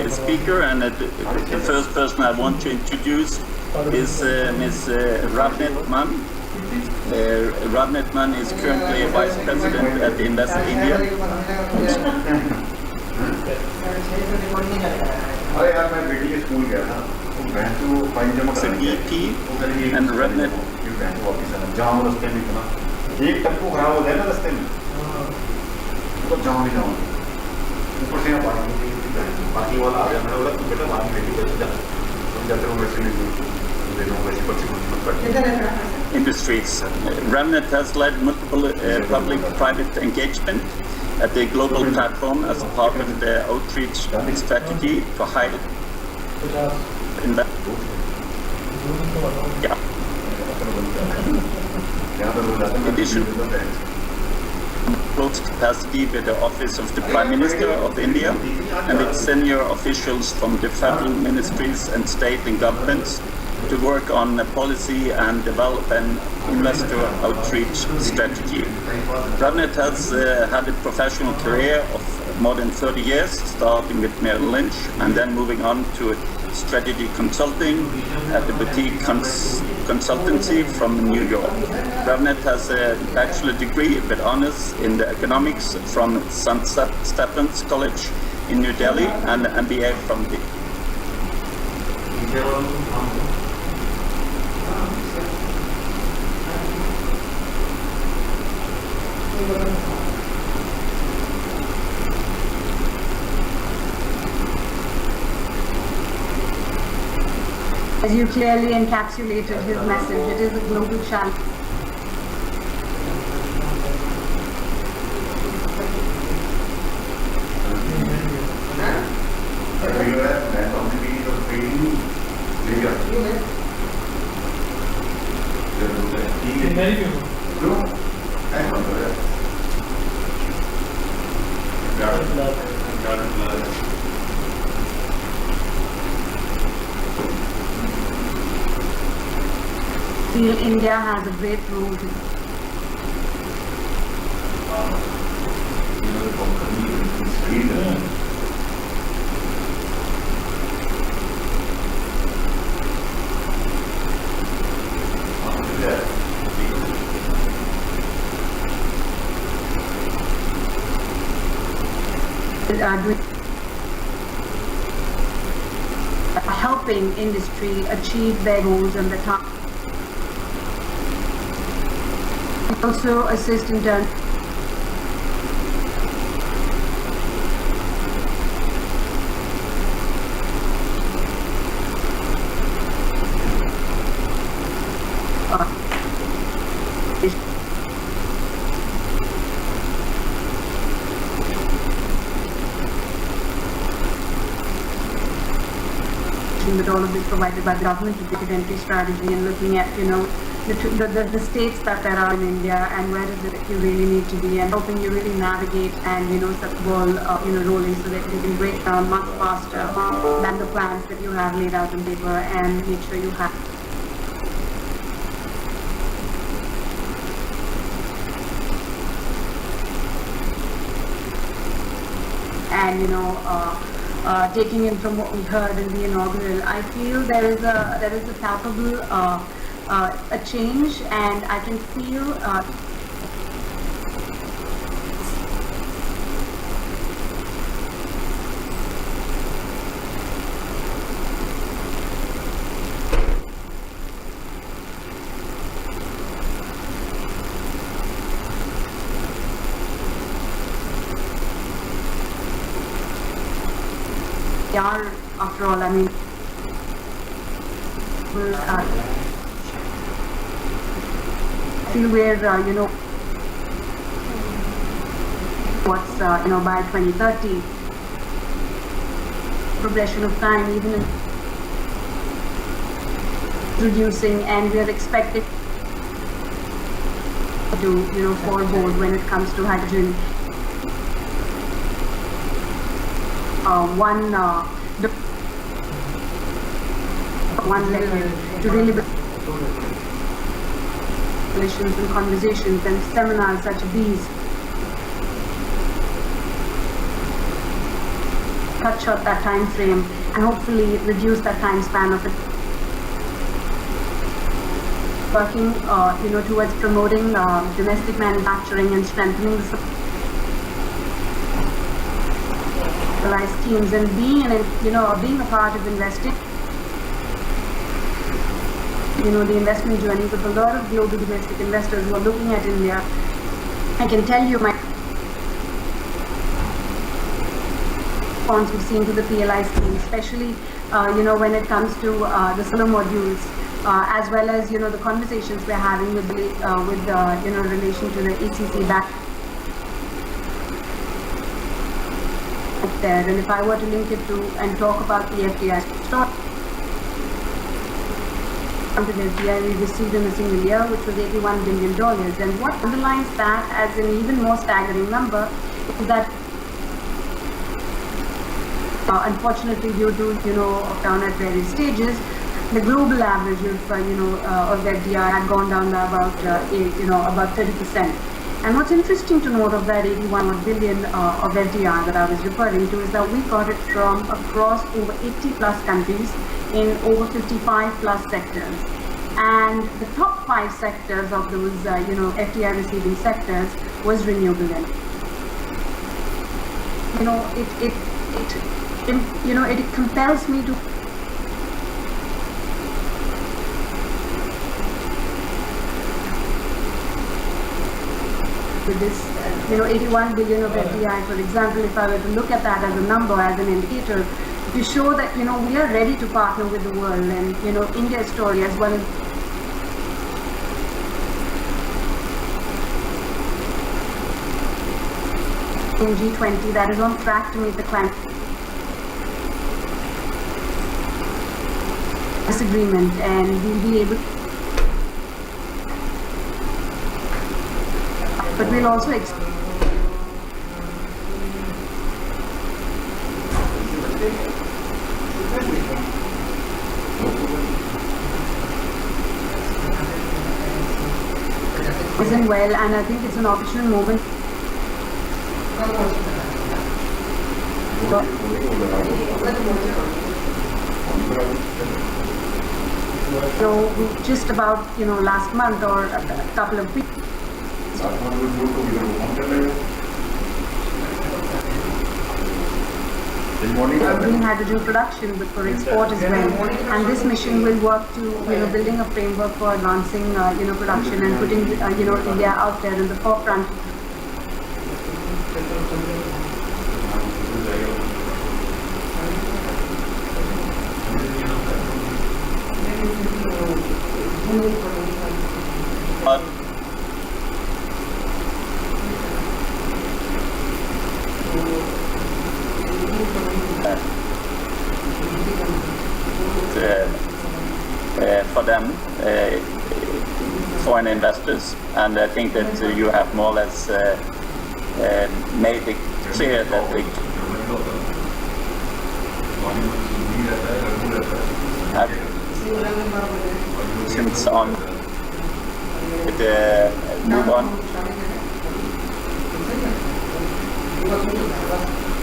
speaker, and the first person I want to introduce is Ms. Ravneeth Mann. Ravneeth Mann is currently Vice President at Invest India. It's an EP, and Ravneeth. एक टप्पू खराब हो जाए ना रास्ते में तो जाऊँ नहीं जाऊँ ऊपर से यहाँ बाकी वाला आ गया मैंने बोला तुम बेटा बाद में रेडी कर जा तुम जाते हो वैसे नहीं in the streets. Ravneeth has led multiple public-private engagement at the global platform as a part of the outreach strategy to high In addition, close capacity with the Office of the Prime Minister of India and its senior officials from the federal ministries and state and governments to work on policy and develop an investor outreach strategy. Ravneeth has had a professional career of more than 30 years, starting with Merrill Lynch and then moving on to strategy consulting at the boutique consultancy from New York. Ravneeth has a bachelor degree with honors in the economics from St. Stephen's College in New Delhi and an MBA from the As you clearly encapsulated his message, it is a global challenge. I feel India has a great role to helping industry achieve their goals and the top. Also assist in terms with all of this provided by the government to the entry strategy and looking at, the states that there are in India and where is it that you really need to be and helping you really navigate and, set the ball, rolling so that you can break down much faster than the plans that you have laid out on paper and make sure you have. And, taking in from what we heard in the inaugural, I feel there is a palpable a change, and I can feel after all, I mean, feel where, what's, by 2030, progression of time, even in reducing, and we are expected to, forward when it comes to hydrogen. One level to really be and conversations and seminars such as these cut short that time frame and hopefully reduce that time span of it. Working, towards promoting domestic manufacturing and strengthening the supply schemes, and being a part of investing, the investment journeys of a lot of global domestic investors who are looking at India. I can tell you my response we've seen to the PLI scheme, especially when it comes to the solar modules, as well as the conversations we're having with relation to the ECC back there. And if I were to link it to and talk about the FDI stock, the FDI we received in a single year, which was $81 billion. And what underlines that as an even more staggering number is that unfortunately, due to down at various stages, the global average of FDI had gone down by about 30%. And what's interesting to note of that 81 billion of FDI that I was referring to is that we got it from across over 80 plus countries in over 55 plus sectors. And the top 5 sectors of those FDI receiving sectors was renewable energy. It compels me to with this 81 billion of FDI, for example, if I were to look at that as a number, as an indicator, to show that we are ready to partner with the world, and India's story as well as in G20 that is on track to meet the climate agreement, and we'll be able, but we'll also isn't well, and I think it's an opportune moment. We just about last month or a couple of weeks green hydrogen production, but for export as well. And this mission will work to building a framework for advancing production and putting India out there in the forefront. For them, foreign investors, and I think that you have more or less made it clear that they since on move on.